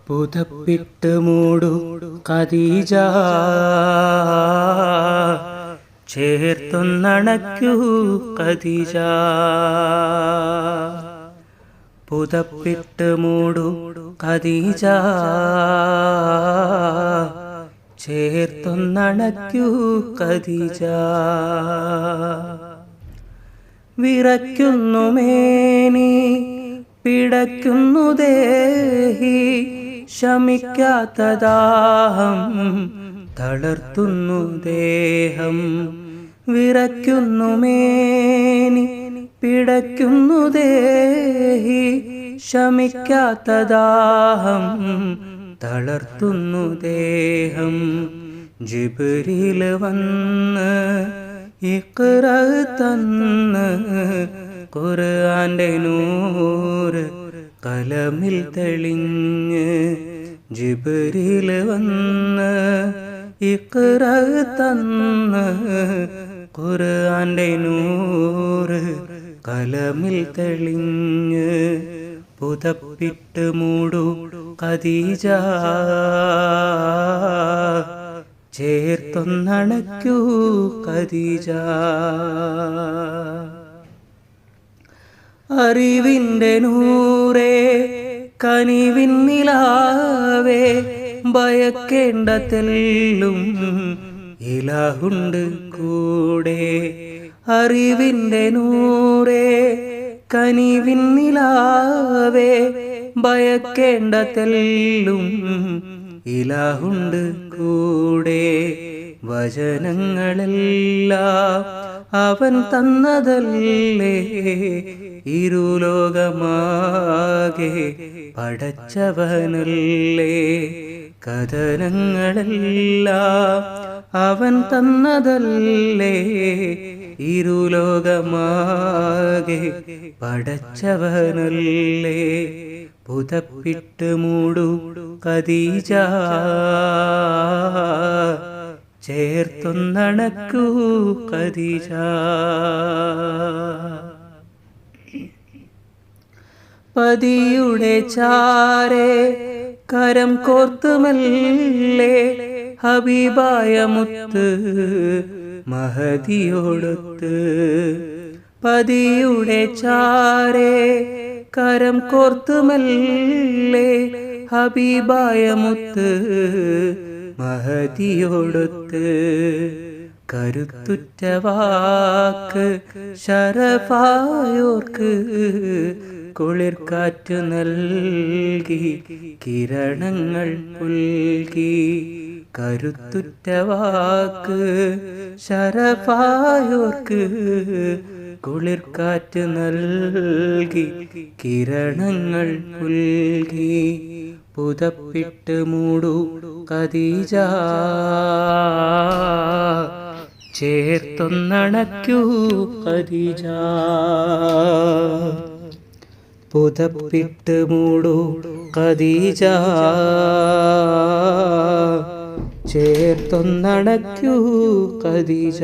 പുതപ്പിട്ട് മൂടു ഖദീജ, ചേർത്തൊന്നണയ്ക്കൂ ഖദീജ. പുതപ്പിട്ട് മൂടു ഖദീജ, ചേർത്തൊന്നണയ്ക്കൂ ഖദീജ. വിറയ്ക്കുന്നു മേനി, പിടയ്ക്കുന്നു ദേഹി, ശമിക്കാത്ത ദാഹം തളർത്തുന്നു ദേഹം. വിറയ്ക്കുന്നു മേനി, പിടയ്ക്കുന്നു ദേഹി, ശമിക്കാത്ത ദാഹം തളർത്തുന്നു ദേഹം. ജിബ്രീൽ വന്ന് ഇഖ്റ തന്ന്, ഖുർആന്റെ നൂറ് കലമിൽ തെളിഞ്ഞ്. ജിബ്രീൽ വന്ന് ഇഖ്റ തന്ന്, ഖുർആന്റെ നൂറ് കലമിൽ തെളിഞ്ഞ്. പുതപ്പിട്ട് മൂടു ഖദീജ, ചേർത്തൊന്നണയ്ക്കൂ ഖദീജ. അറിവിൻ്റെ നൂറേ, കനിവിൻ നിലാവേ, ഭയക്കേണ്ട തെല്ലും ഇലാഹുണ്ട് കൂടെ. അറിവിൻ്റെ നൂറേ, കനിവിൻ നിലാവേ, ഭയക്കേണ്ട തെല്ലും ഇലാഹുണ്ട് കൂടെ. വചനങ്ങളെല്ലാം അവൻ തന്നതല്ലേ, ഇരുലോകമാകെ പടച്ചവനല്ലേ. കഥനങ്ങളെല്ലാം അവൻ തന്നതല്ലേ, ഇരുലോകമാകെ പടച്ചവനല്ലേ. പുതപ്പിട്ട് മൂടു ഖദീജ, ചേർത്തൊന്നണയ്ക്കൂ ഖദീജ. പതിയുടെ ചാരേ കരം കോർത്ത് മെല്ലെ, ഹബീബായ മുത്ത് മഹദിയോടൊത്ത്. പതിയുടെ ചാരേ കരം കോർത്ത് മെല്ലെ, ഹബീബായ മുത്ത് മഹദിയോടൊത്ത്. കരുത്തുറ്റ വാക്ക് ശരഫായോർക്ക്, കുളിർക്കാറ്റു നൽകി കിരണങ്ങൾ പുൽകി. കരുത്തുറ്റ വാക്ക് ശരഫായോർക്ക്, കുളിർക്കാറ്റ് നൽകി കിരണങ്ങൾ പുൽകി. പുതപ്പിട്ട് മൂടു ഖദീജ, ചേർത്തൊന്നണയ്ക്കൂ ഖദീജ. പുതപ്പിട്ട് മൂടു ഖദീജ, ചേർത്തൊന്നണയ്ക്കൂ ഖദീജ.